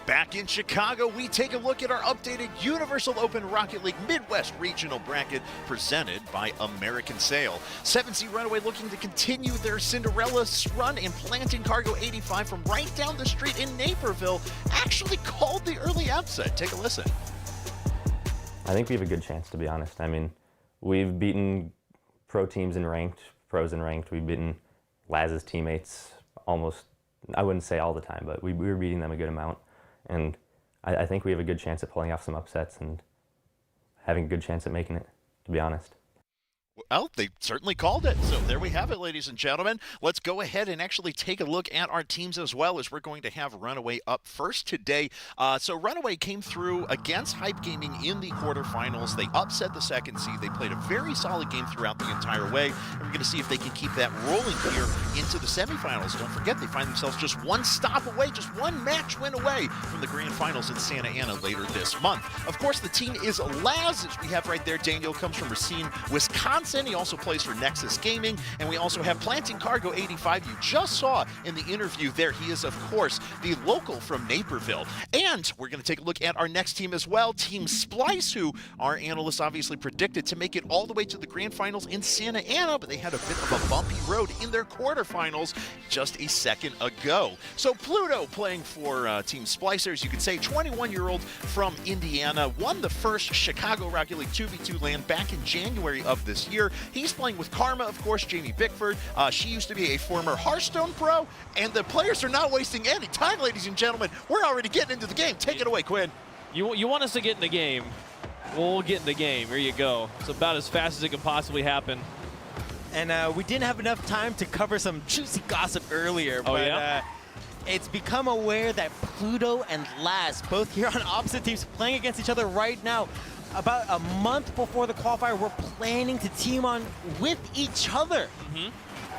Back in Chicago, we take a look at our updated Universal Open Rocket League Midwest Regional Bracket presented by American Sail. 7C Runaway looking to continue their Cinderella run, and Planting Cargo 85 from right down the street in Naperville actually called the early upset. Take a listen. I think we have a good chance, to be honest. I mean, we've beaten pro teams in ranked, pros in ranked. We've beaten Laz's teammates almost, I wouldn't say all the time, but we were beating them a good amount. And I think we have a good chance at pulling off some upsets and having a good chance at making it, to be honest. Well, they certainly called it. So there we have it, ladies and gentlemen. Let's go ahead and actually take a look at our teams as well, as we're going to have Runaway up first today. So Runaway came through against Hype Gaming in the quarterfinals. They upset the second seed. They played a very solid game throughout the entire way. And we're going to see if they can keep that rolling here into the semifinals. Don't forget, they find themselves just one stop away, just one match win away from the grand finals in Santa Ana later this month. Of course, the team is Laz, as we have right there. Daniel comes from Racine, Wisconsin. He also plays for Nexus Gaming, and we also have Planting Cargo 85. You just saw in the interview there. He is, of course, the local from Naperville. And we're going to take a look at our next team as well, Team Splyce, who our analysts obviously predicted to make it all the way to the grand finals in Santa Ana, but they had a bit of a bumpy road in their quarterfinals just a second ago. So Pluto playing for Team Splyce, as you could say, 21-year-old from Indiana, won the first Chicago Rocket League 2v2 LAN back in January of this year. He's playing with Karma, of course, Jamie Bickford. She used to be a former Hearthstone pro, and the players are not wasting any time, ladies and gentlemen. We're already getting into the game. Take it away, Quinn. You want us to get in the game? We'll get in the game. Here you go. It's about as fast as it can possibly happen. And we didn't have enough time to cover some juicy gossip earlier, but it's become aware that Pluto and Laz, both here on opposite teams, playing against each other right now. About a month before the qualifier, we're planning to team on with each other.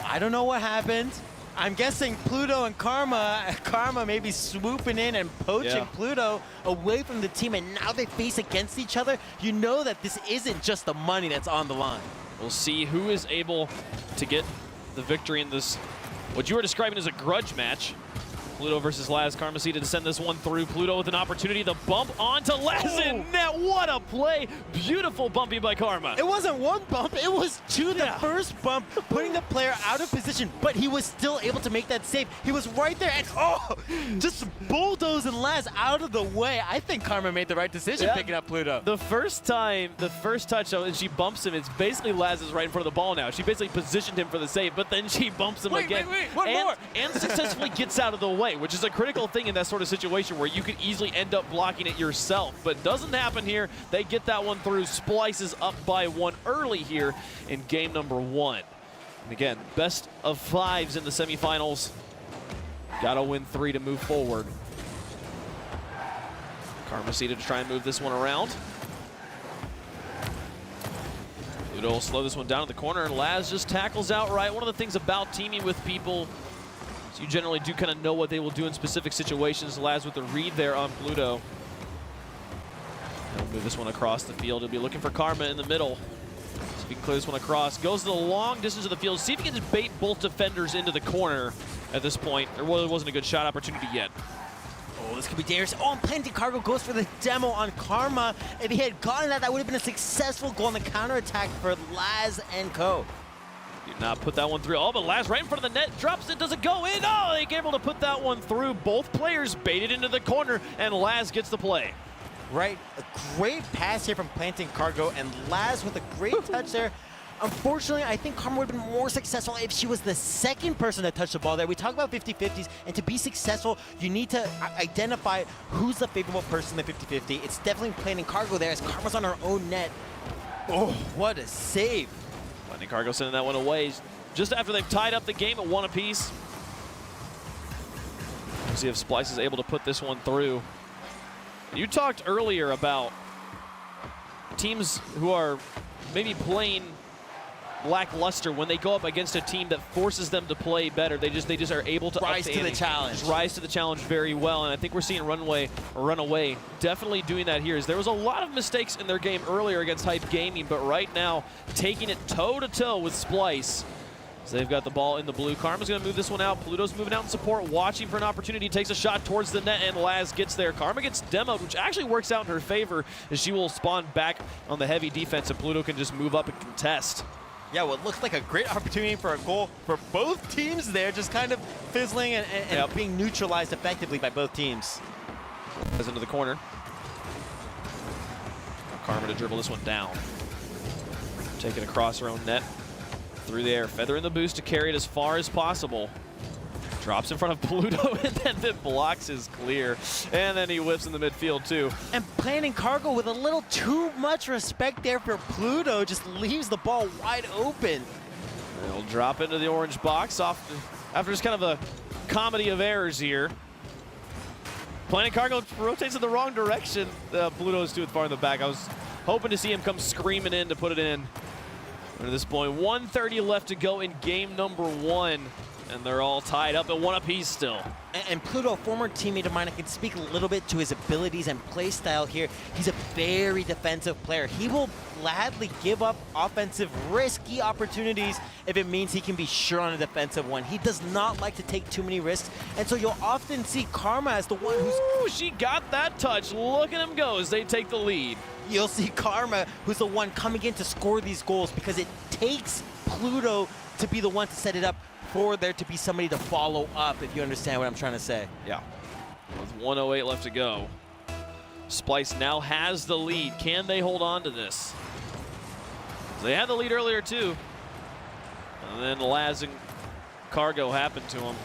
I don't know what happened. I'm guessing Pluto and Karma maybe swooping in and poaching Pluto away from the team, and now they face against each other. You know that this isn't just the money that's on the line. We'll see who is able to get the victory in this, what you were describing as a grudge match. Pluto versus Laz. Karma seeded to send this one through. Pluto with an opportunity to bump onto Laz in net. What a play. Beautiful bumpy by Karma. It wasn't one bump, it was two. The first bump, putting the player out of position, but he was still able to make that save. He was right there and just bulldozing Laz out of the way. I think Karma made the right decision picking up Pluto. The first touch, and she bumps him, it's basically Laz is right in front of the ball now. She basically positioned him for the save, but then she bumps him again. One more. And successfully gets out of the way, which is a critical thing in that sort of situation where you could easily end up blocking it yourself. But doesn't happen here. They get that one through. Splyce is up by one early here in game number 1. And again, best of 5s in the semifinals. Gotta win 3 to move forward. Karma seated to try and move this one around. Pluto will slow this one down in the corner, and Laz just tackles outright. One of the things about teaming with people, so you generally do kind of know what they will do in specific situations. Laz with the read there on Pluto. He'll move this one across the field. He'll be looking for Karma in the middle. See if he can clear this one across. Goes to the long distance of the field. See if he can just bait both defenders into the corner at this point. There wasn't a good shot opportunity yet. Oh, this could be dangerous. Oh, and Planting Cargo goes for the demo on Karma. If he had gotten that, that would have been a successful goal on the counterattack for Laz and co. Did not put that one through. Oh, but Laz right in front of the net, drops it, doesn't go in. Oh, they able to put that one through. Both players baited into the corner, and Laz gets the play. Right, a great pass here from Planting Cargo, and Laz with a great touch there. Unfortunately, I think Karma would have been more successful if she was the second person to touch the ball there. We talk about 50-50s, and to be successful, you need to identify who's the favorable person in the 50-50. It's definitely Planting Cargo there, as Karma's on her own net. Oh, what a save. Planting Cargo sending that one away just after they've tied up the game at 1 apiece. We'll see if Splyce is able to put this one through. You talked earlier about teams who are maybe playing lackluster when they go up against a team that forces them to play better. They just are able to rise to the challenge. Just rise to the challenge very well, and I think we're seeing Runaway definitely doing that here. There was a lot of mistakes in their game earlier against Hype Gaming, but right now taking it toe-to-toe with Splyce So they've got the ball in the blue. Karma's going to move this one out. Pluto's moving out in support, watching for an opportunity. Takes a shot towards the net, and Laz gets there. Karma gets demoed, which actually works out in her favor, as she will spawn back on the heavy defense, and Pluto can just move up and contest. Yeah, what looks like a great opportunity for a goal for both teams there, just kind of fizzling and being neutralized effectively by both teams. Goes into the corner. Karma to dribble this one down. Take it across her own net. Through the air, feather in the boost to carry it as far as possible. Drops in front of Pluto and then blocks his clear. And then he whips in the midfield too. And planting Cargo with a little too much respect there for Pluto, just leaves the ball wide open. And he'll drop into the orange box after just kind of a comedy of errors here. Planting Cargo rotates in the wrong direction. Pluto is too far in the back. I was hoping to see him come screaming in to put it in. At this point, 1:30 left to go in game number 1, and they're all tied up at 1 apiece still. And Pluto, a former teammate of mine, I can speak a little bit to his abilities and play style here. He's a very defensive player. He will gladly give up offensive, risky opportunities if it means he can be sure on a defensive one. He does not like to take too many risks, and so you'll often see Karma as the one who's... Ooh, she got that touch. Look at him go as they take the lead. You'll see Karma who's the one coming in to score these goals, because it takes Pluto to be the one to set it up for there to be somebody to follow up, if you understand what I'm trying to say. Yeah. With 1:08 left to go. Splyce now has the lead. Can they hold on to this? They had the lead earlier too. And then Laz and Cargo happened to him.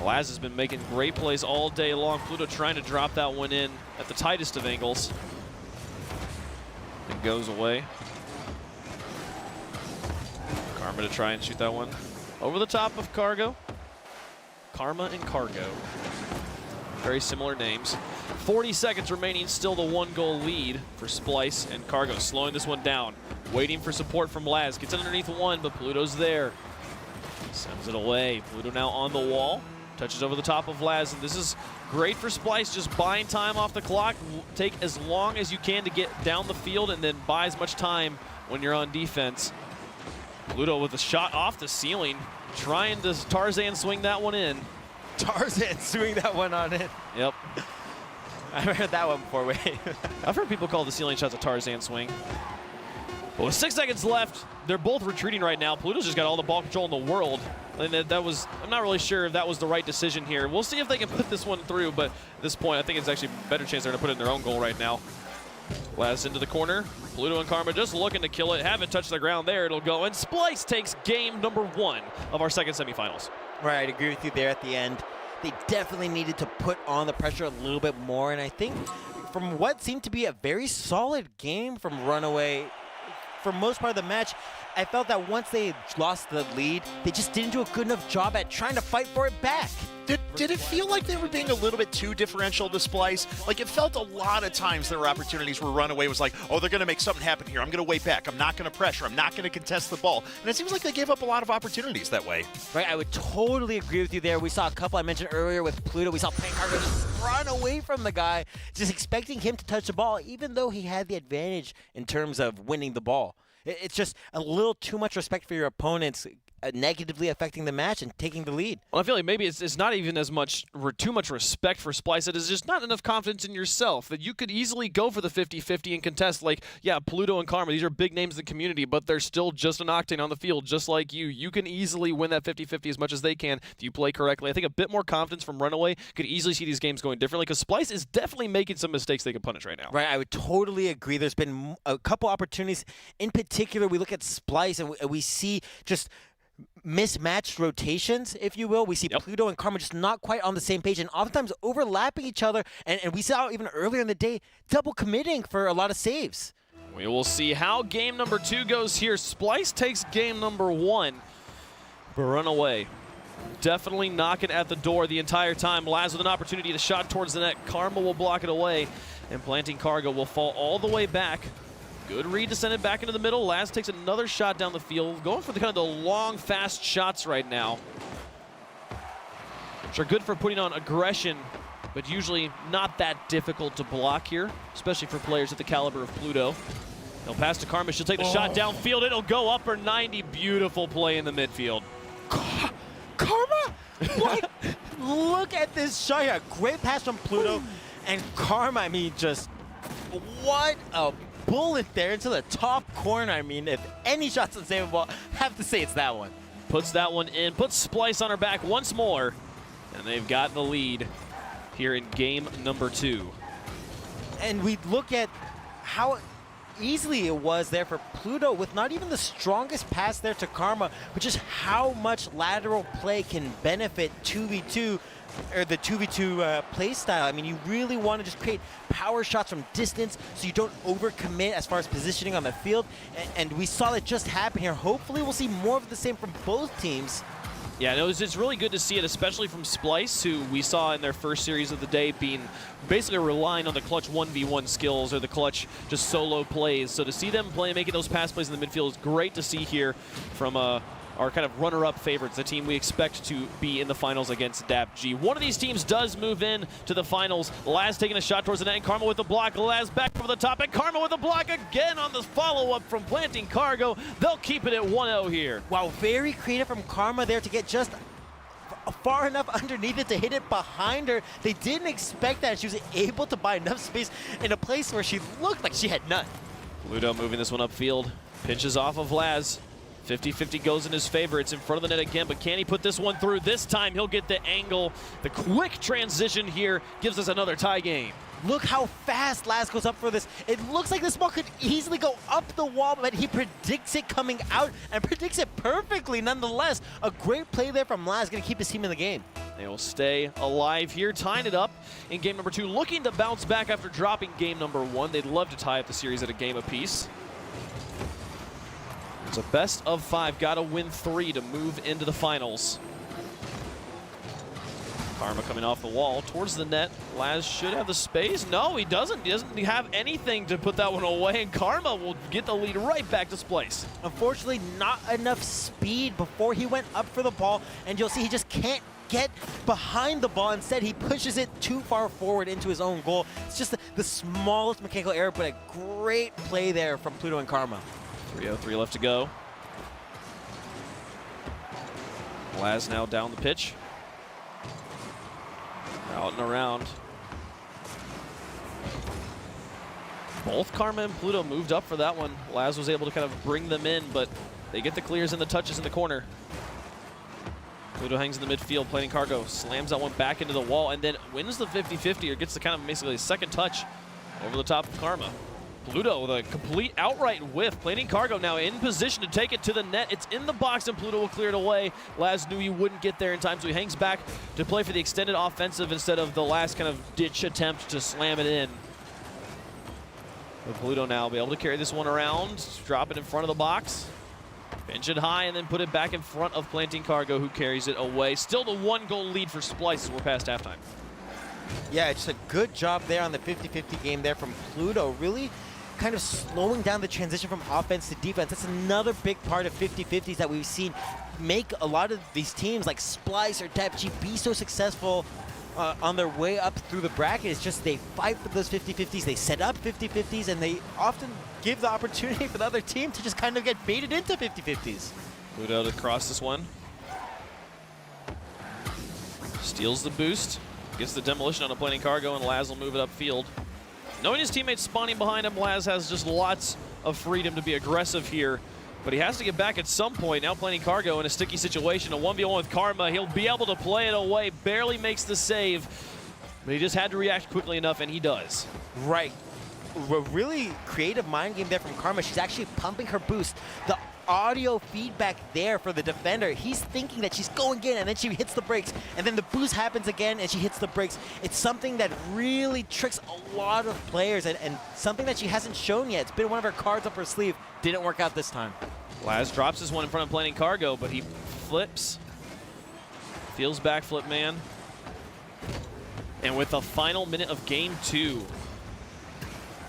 Laz has been making great plays all day long. Pluto trying to drop that one in at the tightest of angles. It goes away. Karma to try and shoot that one over the top of Cargo. Karma and Cargo. Very similar names. 40 seconds remaining, still the 1-goal lead for Splyce and Cargo. Slowing this one down. Waiting for support from Laz. Gets it underneath one, but Pluto's there. Sends it away. Pluto now on the wall. Touches over the top of Laz, and this is great for Splyce, just buying time off the clock. Take as long as you can to get down the field, and then buy as much time when you're on defense. Pluto with a shot off the ceiling, trying to Tarzan swing that one in. Tarzan swing that one on in. Yep. I've heard that one before, wait. I've heard people call the ceiling shots a Tarzan swing. But with 6 seconds left, they're both retreating right now. Pluto's just got all the ball control in the world. And I'm not really sure if that was the right decision here. We'll see if they can put this one through, but at this point, I think it's actually a better chance they're gonna put it in their own goal right now. Laz into the corner. Pluto and Karma just looking to kill it. Haven't touched the ground there, it'll go. And Splyce takes game number 1 of our second semifinals. Right, I agree with you there at the end. They definitely needed to put on the pressure a little bit more, and I think from what seemed to be a very solid game from Runaway, for most part of the match, I felt that once they lost the lead, they just didn't do a good enough job at trying to fight for it back. Did it feel like they were being a little bit too differential to Splyce? Like, it felt a lot of times there were opportunities where Runaway was like, oh, they're going to make something happen here. I'm going to wait back. I'm not going to pressure. I'm not going to contest the ball. And it seems like they gave up a lot of opportunities that way. Right, I would totally agree with you there. We saw a couple I mentioned earlier with Pluto. We saw Cargo just run away from the guy, just expecting him to touch the ball, even though he had the advantage in terms of winning the ball. It's just a little too much respect for your opponents, negatively affecting the match and taking the lead. Well, I feel like maybe it's not even as much too much respect for Splyce. It is just not enough confidence in yourself that you could easily go for the 50-50 and contest. Like, yeah, Pluto and Karma, these are big names in the community, but they're still just an octane on the field, just like you. You can easily win that 50-50 as much as they can if you play correctly. I think a bit more confidence from Runaway could easily see these games going differently, because Splyce is definitely making some mistakes they can punish right now. Right, I would totally agree. There's been a couple opportunities. In particular, we look at Splyce and we see just mismatched rotations, if you will. We see Pluto and Karma just not quite on the same page and oftentimes overlapping each other. And we saw even earlier in the day, double committing for a lot of saves. We will see how game number 2 goes here. Splyce takes game number 1, but Runaway definitely knocking at the door the entire time. Laz with an opportunity to shot towards the net. Karma will block it away, and Planting Cargo will fall all the way back. Good read to send it back into the middle. Laz takes another shot down the field, going for the kind of the long, fast shots right now, which are good for putting on aggression, but usually not that difficult to block here, especially for players at the caliber of Pluto. He'll pass to Karma. She'll take the shot downfield. It'll go upper 90. Beautiful play in the midfield. Karma? What? Look at this shot here. A great pass from Pluto. And Karma, I mean, just what a bullet there into the top corner. I mean, if any shot's unsavable, I have to say it's that one. Puts that one in. Puts Splyce on her back once more. And they've got the lead here in game number 2. And we look at how easily it was there for Pluto with not even the strongest pass there to Karma, but just how much lateral play can benefit 2v2 or the 2v2 play style. I mean, you really want to just create power shots from distance so you don't overcommit as far as positioning on the field. And we saw that just happen here. Hopefully we'll see more of the same from both teams. Yeah, no, it's really good to see it, especially from Splyce, who we saw in their first series of the day being basically relying on the clutch 1v1 skills or the clutch just solo plays. So to see them making those pass plays in the midfield is great to see here from our kind of runner-up favorites, the team we expect to be in the finals against DAPG. One of these teams does move in to the finals. Laz taking a shot towards the net, and Karma with the block. Laz back over the top, and Karma with the block again on the follow-up from Planting Cargo. They'll keep it at 1-0 here. Wow, very creative from Karma there to get just far enough underneath it to hit it behind her. They didn't expect that. She was able to buy enough space in a place where she looked like she had none. Pluto moving this one upfield. Pinches off of Laz. 50-50 goes in his favor. It's in front of the net again, but can he put this one through? This time he'll get the angle. The quick transition here gives us another tie game. Look how fast Laz goes up for this. It looks like this ball could easily go up the wall, but he predicts it coming out and predicts it perfectly nonetheless. A great play there from Laz, going to keep his team in the game. They will stay alive here, tying it up in game number 2, looking to bounce back after dropping game number 1. They'd love to tie up the series at a game apiece. It's a best of 5. Got to win 3 to move into the finals. Karma coming off the wall towards the net. Laz should have the space. No, he doesn't. He doesn't have anything to put that one away, and Karma will get the lead right back to Splyce. Unfortunately, not enough speed before he went up for the ball, and you'll see he just can't get behind the ball. Instead, he pushes it too far forward into his own goal. It's just the smallest mechanical error, but a great play there from Pluto and Karma. 3:03 left to go. Laz now down the pitch. Out and around. Both Karma and Pluto moved up for that one. Laz was able to kind of bring them in, but they get the clears and the touches in the corner. Pluto hangs in the midfield, Planting Cargo, slams that one back into the wall, and then wins the 50-50, or gets the kind of basically a second touch over the top of Karma. Pluto with a complete outright whiff. Planting Cargo now in position to take it to the net. It's in the box, and Pluto will clear it away. Laz knew he wouldn't get there in time, so he hangs back to play for the extended offensive instead of the last kind of ditch attempt to slam it in. But Pluto now will be able to carry this one around, drop it in front of the box, pinch it high, and then put it back in front of Planting Cargo, who carries it away. Still the 1-goal lead for Splyce as we're past halftime. Yeah, it's a good job there on the 50-50 game there from Pluto. Really kind of slowing down the transition from offense to defense. That's another big part of 50-50s that we've seen make a lot of these teams like Splyce or DAPG be so successful on their way up through the bracket. It's just they fight for those 50-50s, they set up 50-50s, and they often give the opportunity for the other team to just kind of get baited into 50-50s. Pluto to cross this one. Steals the boost, gets the demolition on a Planting Cargo, and Laz will move it upfield. Knowing his teammates spawning behind him, Laz has just lots of freedom to be aggressive here, but he has to get back at some point. Now Planting Cargo in a sticky situation, a 1v1 with Karma. He'll be able to play it away, barely makes the save, but he just had to react quickly enough, and he does. Right. A really creative mind game there from Karma. She's actually pumping her boost. The audio feedback there for the defender. He's thinking that she's going in, and then she hits the brakes, and then the boost happens again, and she hits the brakes. It's something that really tricks a lot of players, and something that she hasn't shown yet. It's been one of her cards up her sleeve. Didn't work out this time. Laz drops this one in front of Planting Cargo, but he flips. Feels backflip, man. And with the final minute of game 2,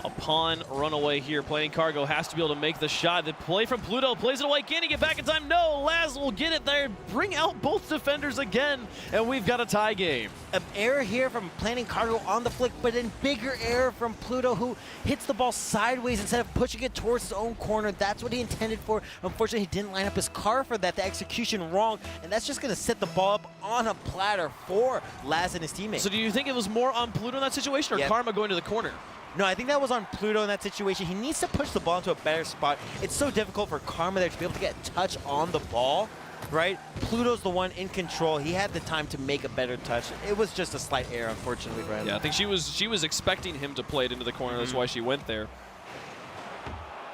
upon Runaway here. Playing Cargo has to be able to make the shot. The play from Pluto plays it away. Can he get back in time? No, Laz will get it there. Bring out both defenders again, and we've got a tie game. An error here from Planning Cargo on the flick, but a bigger error from Pluto, who hits the ball sideways instead of pushing it towards his own corner. That's what he intended for. Unfortunately, he didn't line up his car for that. The execution wrong, and that's just going to set the ball up on a platter for Laz and his teammates. So do you think it was more on Pluto in that situation, or Karma going to the corner? No, I think that was on Pluto in that situation. He needs to push the ball into a better spot. It's so difficult for Karma there to be able to get a touch on the ball, right? Pluto's the one in control. He had the time to make a better touch. It was just a slight error, unfortunately, for him. Yeah, I think she was expecting him to play it into the corner. That's why she went there.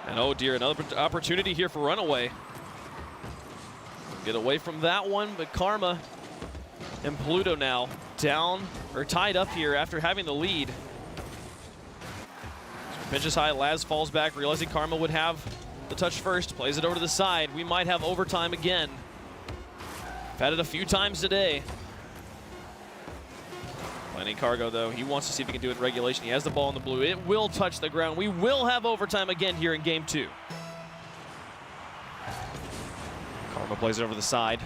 And oh dear, another opportunity here for Runaway. Get away from that one, but Karma and Pluto now down or tied up here after having the lead. Pitches high, Laz falls back, realizing Karma would have the touch first, plays it over to the side. We might have overtime again. We've had it a few times today. Planning Cargo, though, he wants to see if he can do it in regulation. He has the ball in the blue. It will touch the ground. We will have overtime again here in game 2. Karma plays it over the side.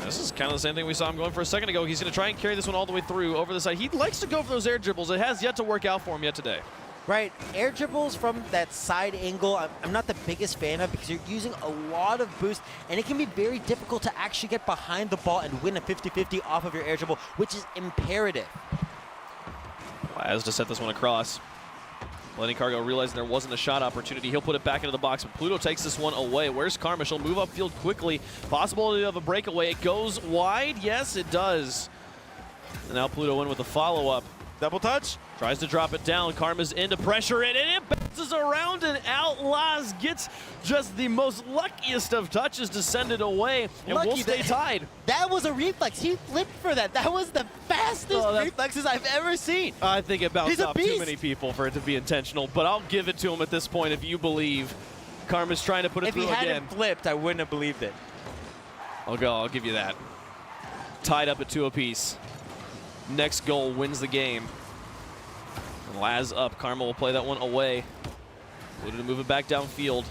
This is kind of the same thing we saw him going for a second ago. He's going to try and carry this one all the way through over the side. He likes to go for those air dribbles. It has yet to work out for him yet today. Right, air dribbles from that side angle, I'm not the biggest fan of because you're using a lot of boost, and it can be very difficult to actually get behind the ball and win a 50-50 off of your air dribble, which is imperative. Laz to set this one across. Planning Cargo realizing there wasn't a shot opportunity. He'll put it back into the box, but Pluto takes this one away. Where's Karma? She'll move upfield quickly. Possibility of a breakaway. It goes wide. Yes, it does. And now Pluto in with the follow-up. Double touch. Tries to drop it down. Karma's into pressure it, and it bounces around and out. Laz gets just the most luckiest of touches to send it away, and we'll stay tied. That was a reflex. He flipped for that. That was the fastest reflexes I've ever seen. I think it bounced off too many people for it to be intentional, but I'll give it to him at this point if you believe Karma's trying to put it through again. If he hadn't flipped, I wouldn't have believed it. I'll give you that. Tied up at 2 apiece. Next goal wins the game. And Laz up. Karma will play that one away. Pluto to move it back downfield.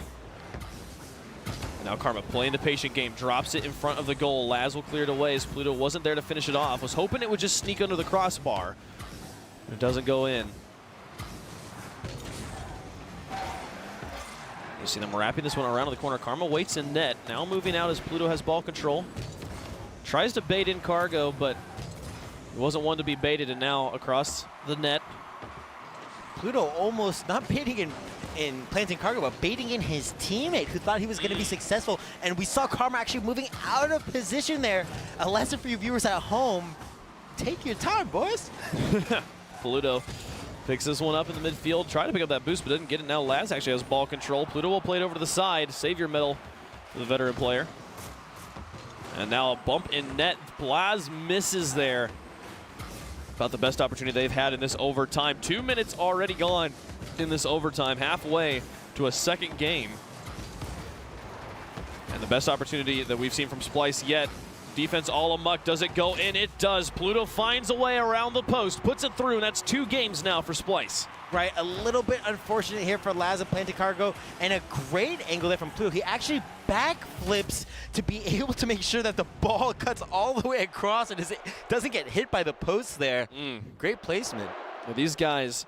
And now Karma playing the patient game. Drops it in front of the goal. Laz will clear it away as Pluto wasn't there to finish it off. Was hoping it would just sneak under the crossbar. It doesn't go in. You see them wrapping this one around in the corner. Karma waits in net. Now moving out as Pluto has ball control. Tries to bait in Cargo, but he wasn't one to be baited, and now across the net. Pluto almost not baiting in Planting Cargo, but baiting in his teammate who thought he was going to be successful. And we saw Karma actually moving out of position there. A lesson for you viewers at home. Take your time, boys. Pluto picks this one up in the midfield. Try to pick up that boost, but didn't get it. Now Laz actually has ball control. Pluto will play it over to the side. Save your medal for the veteran player. And now a bump in net. Laz misses there. About the best opportunity they've had in this overtime. 2 minutes already gone in this overtime, halfway to a second game. And the best opportunity that we've seen from Splyce yet. Defense all amuck. Does it go in? It does. Pluto finds a way around the post, puts it through, and that's 2 games now for Splyce. Right, a little bit unfortunate here for Laz and Planting Cargo, and a great angle there from Pluto. He actually backflips to be able to make sure that the ball cuts all the way across and doesn't get hit by the post there. Great placement. Well, these guys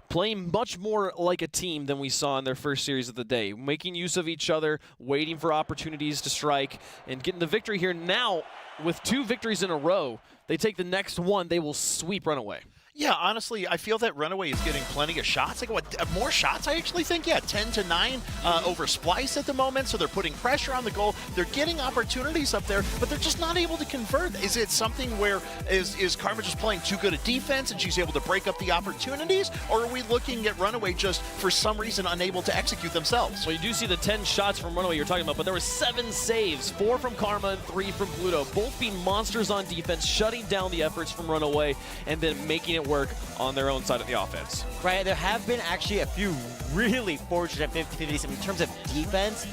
playing much more like a team than we saw in their first series of the day, making use of each other, waiting for opportunities to strike, and getting the victory here. Now, with 2 victories in a row, they take the next one, they will sweep Runaway. Yeah, honestly, I feel that Runaway is getting plenty of shots. Like, what, more shots, I actually think? Yeah, 10-9 over Splyce at the moment, so they're putting pressure on the goal. They're getting opportunities up there, but they're just not able to convert. Is it something where is Karma just playing too good a defense and she's able to break up the opportunities? Or are we looking at Runaway just, for some reason, unable to execute themselves? Well, you do see the 10 shots from Runaway you're talking about, but there were 7 saves, 4 from Karma and 3 from Pluto, both being monsters on defense, shutting down the efforts from Runaway and then making it work on their own side of the offense. Right, there have been actually a few really fortunate 50-50s in terms of defense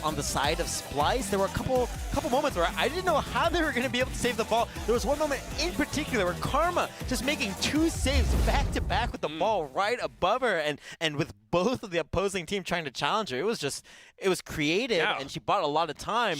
on the side of Splyce. There were a couple moments where I didn't know how they were going to be able to save the ball. There was one moment in particular where Karma just making 2 saves back-to-back with the ball right above her, and with both of the opposing team trying to challenge her. It was creative, and she bought a lot of time.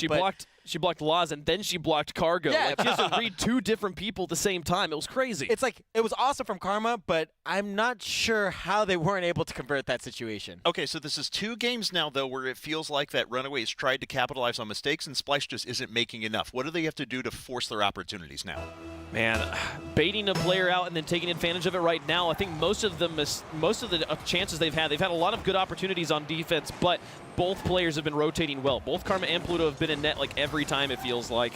She blocked Laz, and then she blocked Cargo. Yeah. Like, she has to read 2 different people at the same time. It was crazy. It's like, it was awesome from Karma, but I'm not sure how they weren't able to convert that situation. Okay, so this is 2 games now, though, where it feels like that Runaway has tried to capitalize on mistakes, and Splyce just isn't making enough. What do they have to do to force their opportunities now? Man, baiting a player out and then taking advantage of it right now. I think most of the chances they've had a lot of good opportunities on defense, but both players have been rotating well. Both Karma and Pluto have been in net like every time, it feels like.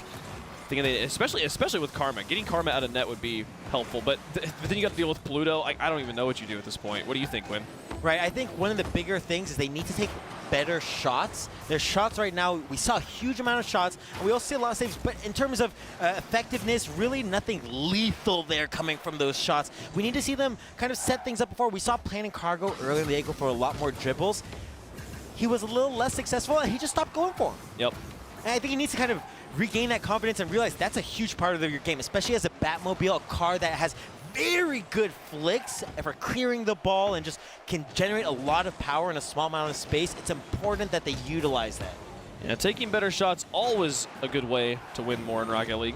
Especially with Karma. Getting Karma out of net would be helpful, but then you got to deal with Pluto. I don't even know what you do at this point. What do you think, Win? Right, I think one of the bigger things is they need to take better shots. Their shots right now, we saw a huge amount of shots, and we also see a lot of saves, but in terms of effectiveness, really nothing lethal there coming from those shots. We need to see them kind of set things up before. We saw Planning Cargo earlier in the go for a lot more dribbles. He was a little less successful, and he just stopped going for him. Yep. And I think he needs to kind of regain that confidence and realize that's a huge part of your game, especially as a Batmobile, a car that has very good flicks for clearing the ball and just can generate a lot of power in a small amount of space. It's important that they utilize that. Yeah, taking better shots always a good way to win more in Rocket League.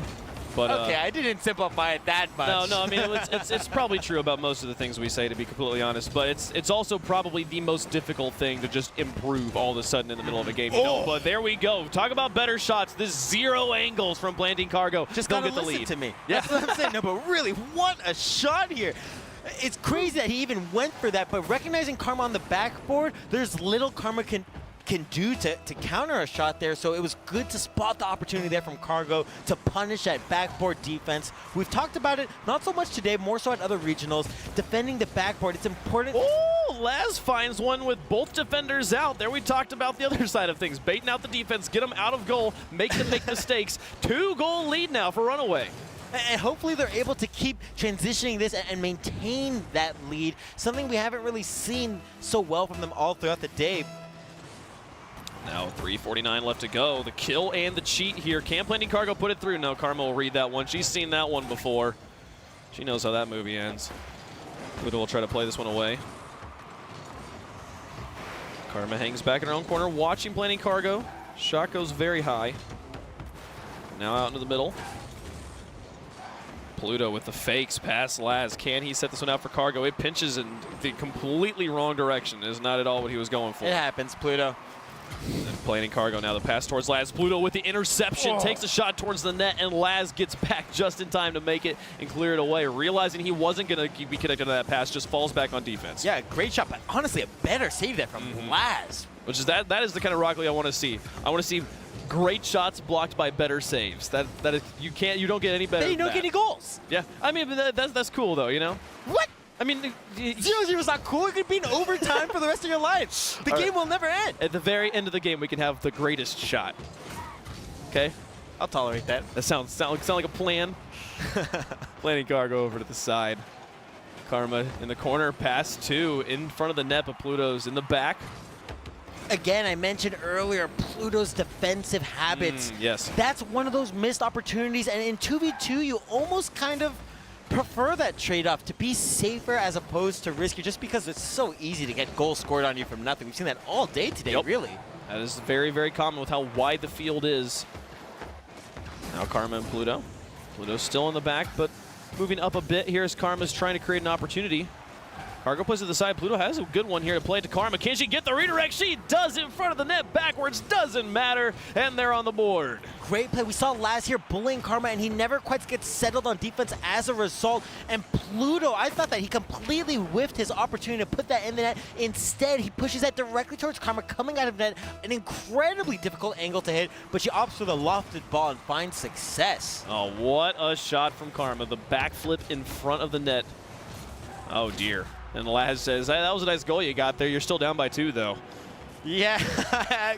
But, okay, I didn't simplify it that much. No, I mean, it's probably true about most of the things we say, to be completely honest, but it's also probably the most difficult thing to just improve all of a sudden in the middle of a game. You know? But there we go. Talk about better shots. This 0 angles from Planting Cargo. Just They'll gotta get the listen lead. to me. Yeah. That's what I'm saying. No, but really, what a shot here. It's crazy that he even went for that, but recognizing Karma on the backboard, there's little Karma can do to counter a shot there, so it was good to spot the opportunity there from Cargo to punish that backboard defense. We've talked about it, not so much today, more so at other regionals. Defending the backboard, it's important. Oh, Laz finds one with both defenders out. There we talked about the other side of things. Baiting out the defense, get them out of goal, make them make mistakes. 2-goal lead now for Runaway. And hopefully they're able to keep transitioning this and maintain that lead, something we haven't really seen so well from them all throughout the day. Now 3:49 left to go. The kill and the cheat here. Can Planting Cargo put it through? No, Karma will read that one. She's seen that one before. She knows how that movie ends. Pluto will try to play this one away. Karma hangs back in her own corner, watching Planting Cargo. Shot goes very high. Now out into the middle. Pluto with the fakes past Laz. Can he set this one out for Cargo? It pinches in the completely wrong direction. It is not at all what he was going for. It happens, Pluto. And Planting Cargo now, the pass towards Laz. Pluto with the interception, takes a shot towards the net, and Laz gets back just in time to make it and clear it away. Realizing he wasn't going to be connected to that pass, just falls back on defense. Yeah, great shot, but honestly, a better save there from Laz. Which is that is the kind of Rocket League I want to see. I want to see great shots blocked by better saves. That is, you don't get any better. Then you don't get any goals. Yeah, I mean, but that's cool though, you know. What? I mean, 0-0 is not cool. It could be in overtime for the rest of your life. The game will never end. At the very end of the game, we can have the greatest shot. Okay? I'll tolerate that. That sound like a plan. Planting Cargo over to the side. Karma in the corner, pass 2 in front of the net, but Pluto's in the back. Again, I mentioned earlier Pluto's defensive habits. Yes. That's one of those missed opportunities, and in 2v2, you almost kind of prefer that trade-off to be safer as opposed to risky, just because it's so easy to get goals scored on you from nothing. We've seen that all day today, really. That is very, very common with how wide the field is. Now Karma and Pluto. Pluto's still in the back, but moving up a bit here as Karma's trying to create an opportunity. Cargo plays to the side. Pluto has a good one here to play to Karma. Can she get the redirect? She does in front of the net. Backwards doesn't matter, and they're on the board. Great play. We saw Laz here bullying Karma, and he never quite gets settled on defense as a result. And Pluto, I thought that he completely whiffed his opportunity to put that in the net. Instead, he pushes that directly towards Karma, coming out of net. An incredibly difficult angle to hit, but she opts for the lofted ball and finds success. Oh, what a shot from Karma. The backflip in front of the net. Oh, dear. And Laz says, hey, that was a nice goal you got there. You're still down by 2, though. Yeah,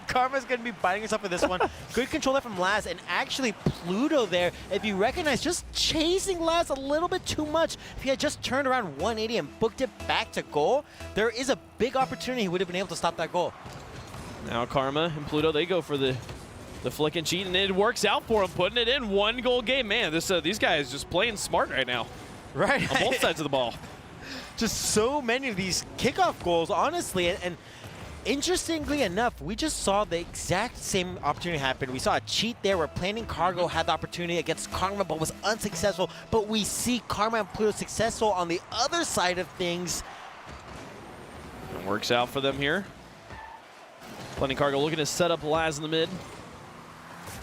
Karma's going to be biting herself for this one. Good control there from Laz, and actually Pluto there, if you recognize, just chasing Laz a little bit too much. If he had just turned around 180 and booked it back to goal, there is a big opportunity he would have been able to stop that goal. Now Karma and Pluto, they go for the flick and cheat, and it works out for him, putting it in. 1-goal game. Man, these guys just playing smart right now. Right. On both sides of the ball. Just so many of these kickoff goals, honestly, and interestingly enough, we just saw the exact same opportunity happen. We saw a cheat there where Planning Cargo had the opportunity against Karma but was unsuccessful, but we see Karma and Pluto successful on the other side of things. It works out for them here. Planning Cargo looking to set up Laz in the mid.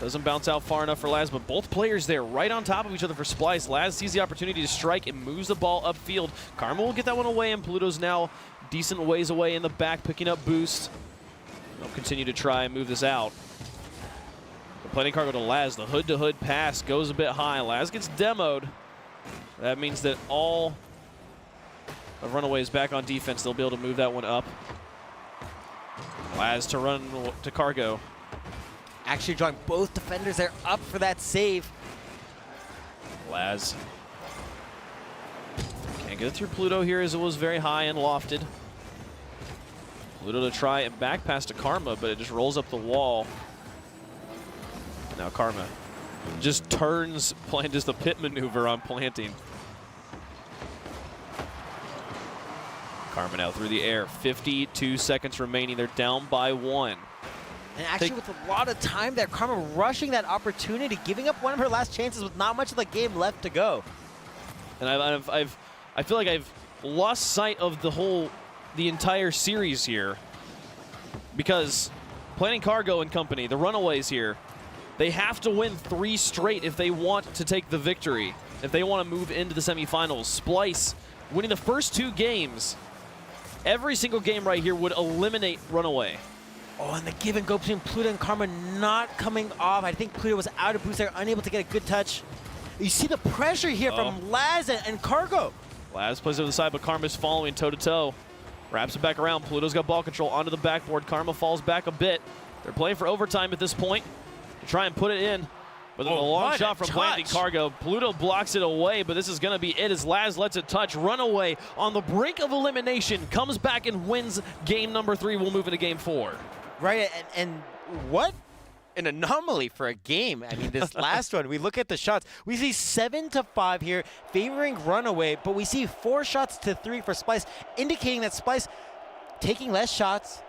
Doesn't bounce out far enough for Laz, but both players there right on top of each other for Splyce. Laz sees the opportunity to strike and moves the ball upfield. Karma will get that one away, and Pluto's now decent ways away in the back, picking up boost. They'll continue to try and move this out. Planning Cargo to Laz. The hood-to-hood pass goes a bit high. Laz gets demoed. That means that all of Runaway is back on defense. They'll be able to move that one up. Laz to run to Cargo. Actually drawing both defenders there up for that save. Laz can't get it through Pluto here as it was very high and lofted. Pluto to try and back pass to Karma, but it just rolls up the wall. Now Karma just turns, playing just a pit maneuver on planting. Karma now through the air. 52 seconds remaining. They're down by 1. And actually with a lot of time there, Karma rushing that opportunity, giving up one of her last chances with not much of the game left to go. And I feel like I've lost sight of the entire series here, because Planning Cargo and company, the Runaways here, they have to win 3 straight if they want to take the victory, if they want to move into the semifinals. Splyce winning the first 2 games, every single game right here would eliminate Runaway. Oh, and the give and go between Pluto and Karma not coming off. I think Pluto was out of boost there, unable to get a good touch. You see the pressure here from Laz and Cargo. Laz plays over the side, but Karma's following toe-to-toe. Wraps it back around. Pluto's got ball control onto the backboard. Karma falls back a bit. They're playing for overtime at this point to try and put it in. But then the long shot from Planning Cargo. Pluto blocks it away, but this is going to be it as Laz lets it touch. Runaway on the brink of elimination. Comes back and wins game number 3. We'll move into game 4. Right, and what an anomaly for a game. I mean, this last one, we look at the shots. We see 7-5 here favoring Runaway, but we see 4 shots to 3 for Splyce, indicating that Splyce taking less shots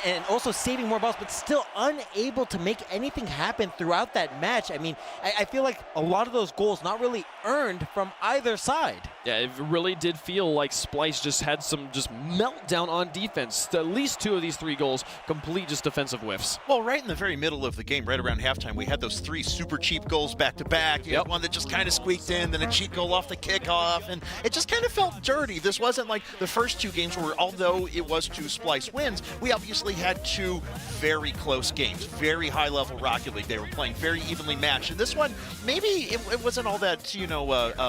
and also saving more balls, but still unable to make anything happen throughout that match. I mean, I feel like a lot of those goals not really earned from either side. Yeah, it really did feel like Splyce just had some meltdown on defense. At least 2 of these 3 goals, complete just defensive whiffs. Well, right in the very middle of the game, right around halftime, we had those 3 super cheap goals back-to-back. You had one that just kind of squeaked in, then a cheap goal off the kickoff, and it just kind of felt dirty. This wasn't like the first 2 games where, although it was 2 Splyce wins, we obviously had 2 very close games, very high-level Rocket League. They were playing very evenly matched. And this one, maybe it wasn't all that,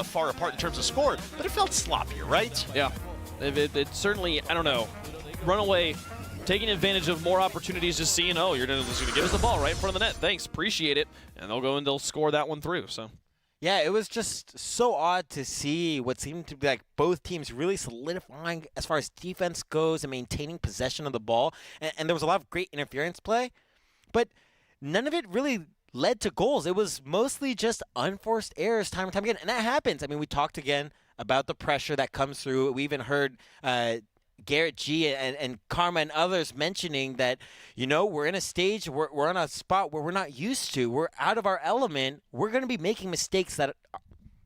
far apart in terms of score, but it felt sloppier, right? Yeah, it certainly, I don't know. Runaway taking advantage of more opportunities, just seeing, oh, you're just going to give us the ball right in front of the net. Thanks, appreciate it. And they'll go and they'll score that one through, so. Yeah, it was just so odd to see what seemed to be like both teams really solidifying as far as defense goes and maintaining possession of the ball. And there was a lot of great interference play, but none of it really led to goals. It was mostly just unforced errors time and time again. And that happens. I mean, we talked again about the pressure that comes through. We even heard Garrett G and Karma and others mentioning that, we're in a stage, we're on a spot where we're not used to. We're out of our element. We're going to be making mistakes that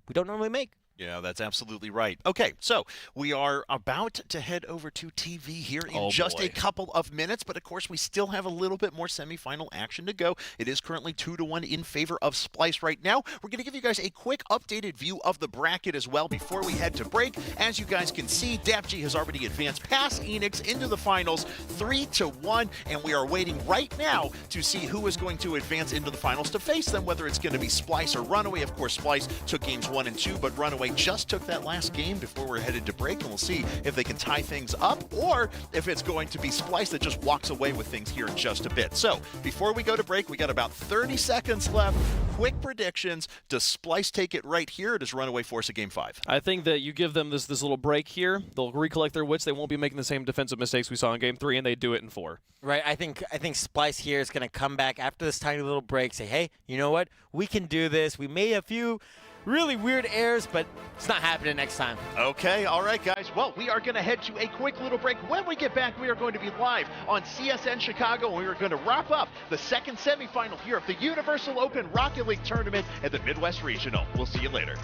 we don't normally make. Yeah, that's absolutely right. Okay, so we are about to head over to TV here in just a couple of minutes, but of course we still have a little bit more semifinal action to go. It is currently 2-1 in favor of Splyce right now. We're going to give you guys a quick updated view of the bracket as well before we head to break. As you guys can see, DapG has already advanced past Enix into the finals 3-1, and we are waiting right now to see who is going to advance into the finals to face them, whether it's going to be Splyce or Runaway. Of course, Splyce took games 1 and 2, but Runaway Runaway just took that last game before we're headed to break, and we'll see if they can tie things up or if it's going to be Splyce that just walks away with things here in just a bit. So before we go to break, we got about 30 seconds left. Quick predictions. Does Splyce take it right here, or does Runaway force a game 5? I think that you give them this little break here. They'll recollect their wits. They won't be making the same defensive mistakes we saw in game 3, and they do it in 4. Right, I think Splyce here is going to come back after this tiny little break, say, hey, you know what? We can do this. We made a few really weird errors, but it's not happening next time. Okay, all right, guys. Well, we are going to head to a quick little break. When we get back, we are going to be live on CSN Chicago, and we are going to wrap up the second semifinal here of the Universal Open Rocket League Tournament at the Midwest Regional. We'll see you later.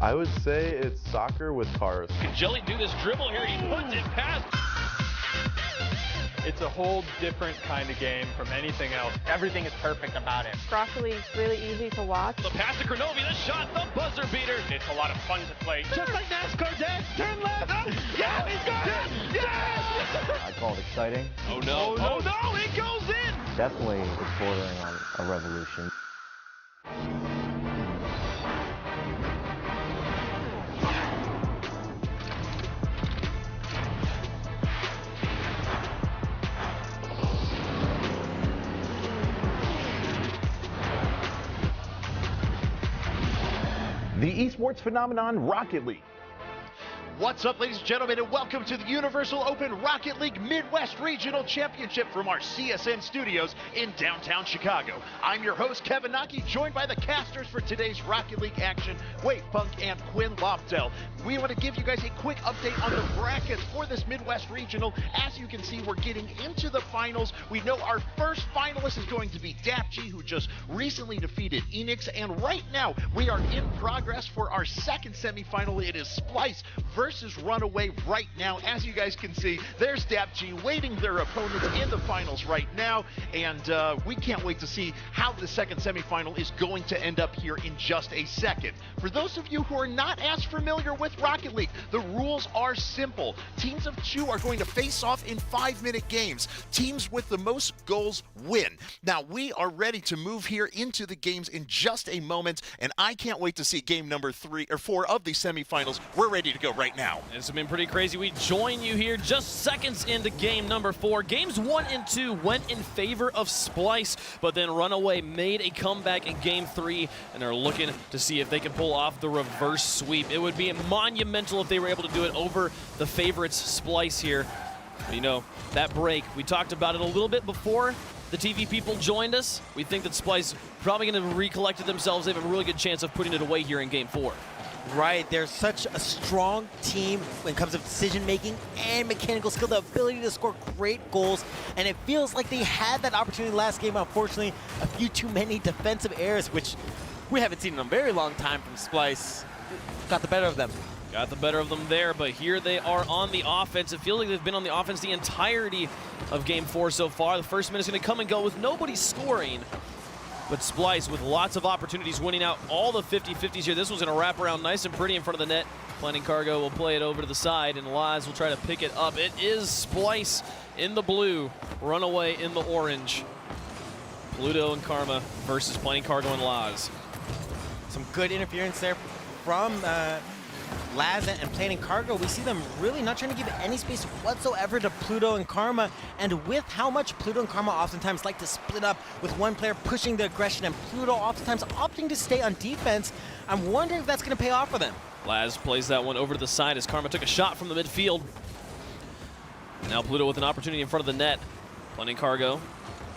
I would say it's soccer with cars. Can Jelly do this dribble here? He puts it past. It's a whole different kind of game from anything else. Everything is perfect about it. Rocket League's really easy to watch. The pass to Granovi, the shot, the buzzer beater. It's a lot of fun to play. Just like NASCAR, Dad. Turn left. Yeah, he's got it. Yes! I call it exciting. Oh no, oh no, it goes in. Definitely it's bordering on a revolution. The esports phenomenon Rocket League. What's up, ladies and gentlemen, and welcome to the Universal Open Rocket League Midwest Regional Championship from our CSN studios in downtown Chicago. I'm your host, Kevin Naki, joined by the casters for today's Rocket League action, Wade Funk and Quinn Lobdell. We want to give you guys a quick update on the brackets for this Midwest Regional. As you can see, we're getting into the finals. We know our first finalist is going to be DapG, who just recently defeated Enix, and right now we are in progress for our second semifinal. It is Splyce versus Runaway right now. As you guys can see, there's DapG waiting their opponents in the finals right now, and we can't wait to see how the second semifinal is going to end up here in just a second. For those of you who are not as familiar with Rocket League, the rules are simple. Teams of 2 are going to face off in 5-minute games. Teams with the most goals win. Now, we are ready to move here into the games in just a moment, and I can't wait to see game number 3 or 4 of the semifinals. We're ready to go right now. It's been pretty crazy. We join you here just seconds into game number 4. Games 1 and 2 went in favor of Splyce, but then Runaway made a comeback in game 3 and are looking to see if they can pull off the reverse sweep. It would be monumental if they were able to do it over the favorites, Splyce here. You know, that break, we talked about it a little bit before the TV people joined us. We think that Splyce probably going to recollected themselves. They have a really good chance of putting it away here in Game 4. Right, they're such a strong team when it comes to decision-making and mechanical skill, the ability to score great goals, and it feels like they had that opportunity last game. Unfortunately, a few too many defensive errors, which we haven't seen in a very long time from Splyce, got the better of them. Got the better of them there, but here they are on the offense. It feels like they've been on the offense the entirety of Game 4 so far. The first minute's going to come and go with nobody scoring. But Splyce with lots of opportunities, winning out all the 50-50s here. This one's going to wrap around nice and pretty in front of the net. Planning Cargo will play it over to the side, and Laz will try to pick it up. It is Splyce in the blue, Runaway in the orange. Pluto and Karma versus Planning Cargo and Laz. Some good interference there from Laz and Planning Cargo. We see them really not trying to give any space whatsoever to Pluto and Karma, and with how much Pluto and Karma oftentimes like to split up with one player pushing the aggression and Pluto oftentimes opting to stay on defense, I'm wondering if that's going to pay off for them. Laz plays that one over to the side as Karma took a shot from the midfield. Now Pluto with an opportunity in front of the net. Planning Cargo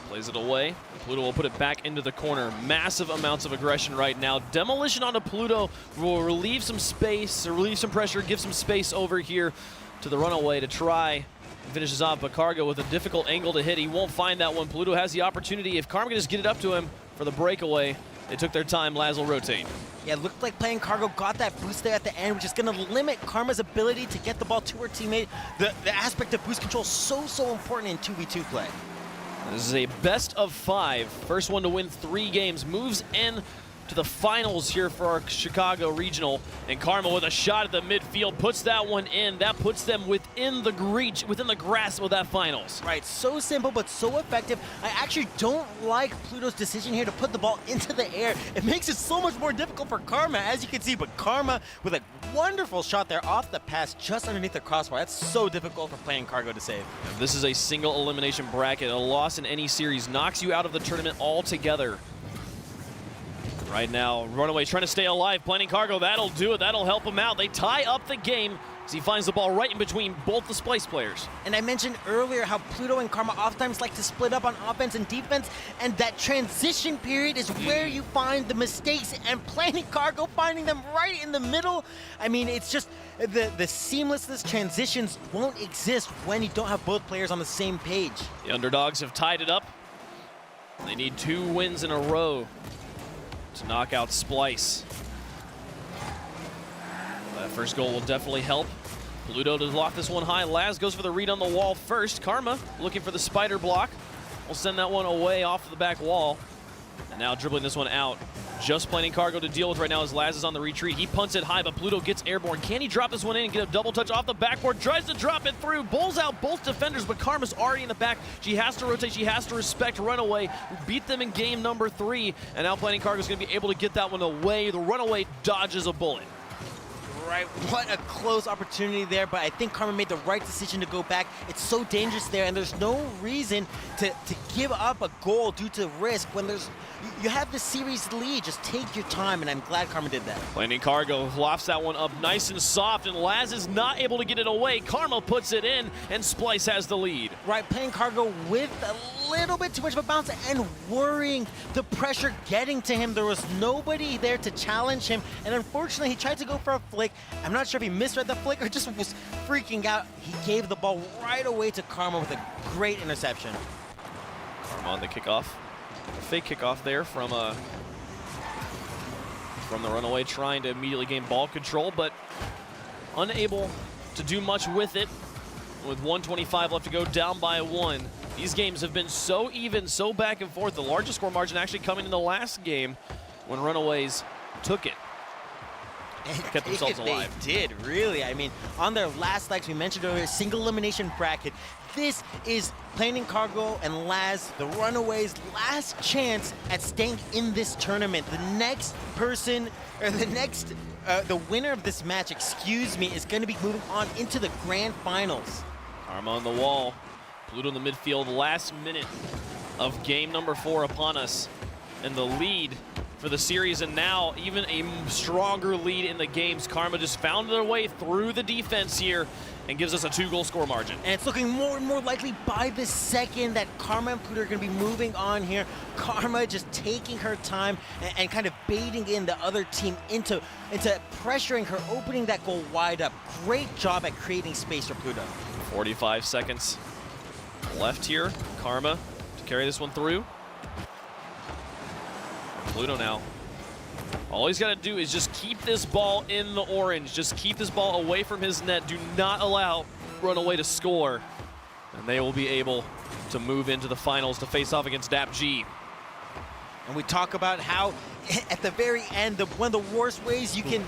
plays it away. Pluto will put it back into the corner. Massive amounts of aggression right now. Demolition onto Pluto will relieve some space, or relieve some pressure, give some space over here to the Runaway to try and finishes off, but Cargo with a difficult angle to hit. He won't find that one. Pluto has the opportunity. If Karma can just get it up to him for the breakaway, they took their time. Laz will rotate. Yeah, it looked like Planning Cargo got that boost there at the end, which is going to limit Karma's ability to get the ball to her teammate. The aspect of boost control is so important in 2v2 play. This is a best of 5. First one to win 3 games. Moves in to the finals here for our Chicago Regional. And Karma with a shot at the midfield puts that one in. That puts them within the reach, within the grasp of that finals. Right, so simple but so effective. I actually don't like Pluto's decision here to put the ball into the air. It makes it so much more difficult for Karma, as you can see. But Karma with a wonderful shot there off the pass just underneath the crossbar. That's so difficult for Planning Cargo to save. And this is a single elimination bracket. A loss in any series knocks you out of the tournament altogether. Right now, Runaway trying to stay alive. Planning Cargo, that'll do it. That'll help him out. They tie up the game as he finds the ball right in between both the Splyce players. And I mentioned earlier how Pluto and Karma oftentimes like to split up on offense and defense, and that transition period is where you find the mistakes, and Planning Cargo finding them right in the middle. I mean, it's just the seamlessness transitions won't exist when you don't have both players on the same page. The underdogs have tied it up. They need 2 wins in a row to knock out Splyce. That first goal will definitely help. Pluto to lock this one high. Laz goes for the read on the wall first. Karma looking for the spider block. We'll send that one away off the back wall. And now dribbling this one out. Just Planning Cargo to deal with right now as Laz is on the retreat. He punts it high, but Pluto gets airborne. Can he drop this one in and get a double touch off the backboard? Tries to drop it through. Bowls out both defenders, but Karma's already in the back. She has to rotate. She has to respect Runaway. Beat them in game number 3. And now Planning Cargo's going to be able to get that one away. The Runaway dodges a bullet. Right, what a close opportunity there, but I think Karma made the right decision to go back. It's so dangerous there, and there's no reason to give up a goal due to risk when you have the series lead. Just take your time, and I'm glad Karma did that. Planning Cargo lofts that one up nice and soft, and Laz is not able to get it away. Karma puts it in, and Splyce has the lead. Right, Planning Cargo with a little bit too much of a bounce and worrying, the pressure getting to him. There was nobody there to challenge him, and unfortunately, he tried to go for a flick. I'm not sure if he misread the flick or just was freaking out. He gave the ball right away to Karma with a great interception. Karma on the kickoff. A fake kickoff there from the Runaway, trying to immediately gain ball control, but unable to do much with it. With 1:25 left to go, down by 1. These games have been so even, so back and forth. The largest score margin actually coming in the last game when Runaways took it. Kept themselves alive. They did, really. I mean, on their last legs, we mentioned earlier, single elimination bracket. This is Planning Cargo and Laz, the Runaways' last chance at staying in this tournament. The next person, or the winner of this match, excuse me, is going to be moving on into the grand finals. Karma on the wall. Pluto in the midfield. Last minute of game number 4 upon us. And the lead for the series, and now even a stronger lead in the games. Karma just found their way through the defense here and gives us a 2-goal score margin. And it's looking more and more likely by the second that Karma and Pluto are going to be moving on here. Karma just taking her time and kind of baiting in the other team into pressuring her, opening that goal wide up. Great job at creating space for Pluto. 45 seconds left here. Karma to carry this one through. Pluto now. All he's got to do is just keep this ball in the orange. Just keep this ball away from his net. Do not allow Runaway to score. And they will be able to move into the finals to face off against DAPG. And we talk about how at the very end, one of the worst ways you can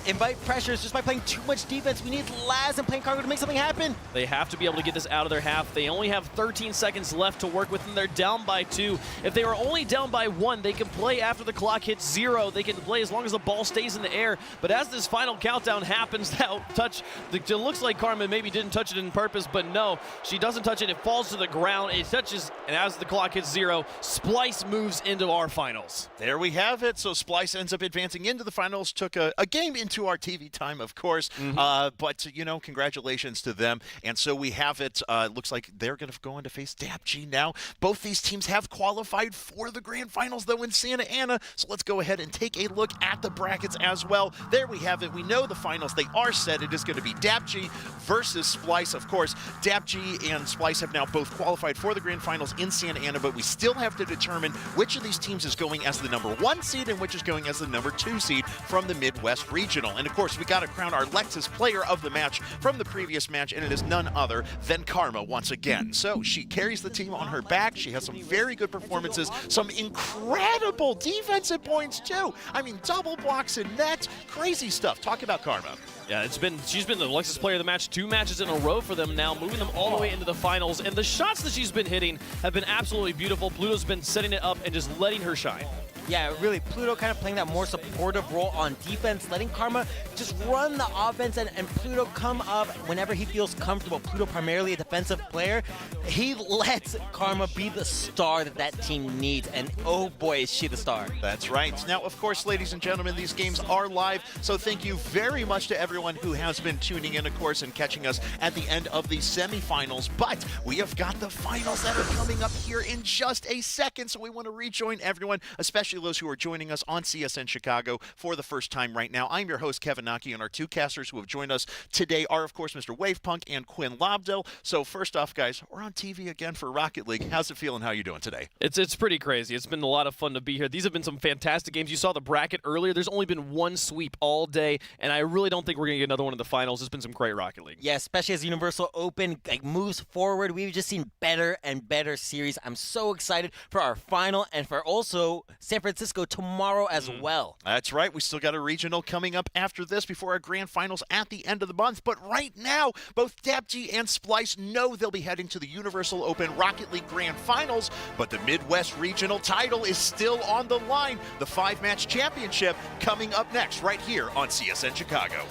invite pressure is just by playing too much defense. We need Laz and playing cargo to make something happen. They have to be able to get this out of their half. They only have 13 seconds left to work with, and they're down by 2. If they were only down by 1, they can play after the clock hits 0. They can play as long as the ball stays in the air. But as this final countdown happens, that touch, it looks like Carmen maybe didn't touch it on purpose, but no, she doesn't touch it. It falls to the ground. It touches, and as the clock hits 0, Splyce moves into our finals. There we have it. So Splyce ends up advancing into the finals, took a game into our TV time, of course. But, you know, congratulations to them. And so we have it. Looks like they're going to go on to face DAPG now. Both these teams have qualified for the grand finals, though, in Santa Ana. So let's go ahead and take a look at the brackets as well. There we have it. We know the finals. They are set. It is going to be DAPG versus Splyce. Of course, DAPG and Splyce have now both qualified for the grand finals in Santa Ana, but we still have to determine which of these teams is going as the #1 seed and which is going as the #2 seed from the Midwest Regional. And of course, we got to crown our Lexus player of the match from the previous match, and it is none other than Karma once again. So she carries the team on her back. She has some very good performances, some incredible defensive points too. I mean, double blocks and net, crazy stuff. Talk about Karma. Yeah, she's been the Lexus player of the match 2 matches in a row for them now, moving them all the way into the finals. And the shots that she's been hitting have been absolutely beautiful. Pluto's been setting it up and just letting her shine. Yeah, really, Pluto kind of playing that more supportive role on defense, letting Karma just run the offense and Pluto come up whenever he feels comfortable. Pluto, primarily a defensive player, he lets Karma be the star that team needs, and oh boy, is she the star. That's right. Now, of course, ladies and gentlemen, these games are live, so thank you very much to everyone who has been tuning in, of course, and catching us at the end of the semifinals. But we have got the finals that are coming up here in just a second, so we want to rejoin everyone, especially those who are joining us on CSN Chicago for the first time right now. I'm your host, Kevin Naki, and our 2 casters who have joined us today are, of course, Mr. Wavepunk and Quinn Lobdell. So first off, guys, we're on TV again for Rocket League. How's it feeling? How are you doing today? It's pretty crazy. It's been a lot of fun to be here. These have been some fantastic games. You saw the bracket earlier. There's only been 1 sweep all day, and I really don't think we're going to get another one in the finals. It's been some great Rocket League. Yeah, especially as Universal Open moves forward. We've just seen better and better series. I'm so excited for our final and for also San Francisco tomorrow as well. That's right. We still got a regional coming up after this before our grand finals at the end of the month. But right now, both DAPG and Splyce know they'll be heading to the Universal Open Rocket League Grand Finals, but the Midwest Regional title is still on the line. The 5-match championship coming up next right here on CSN Chicago.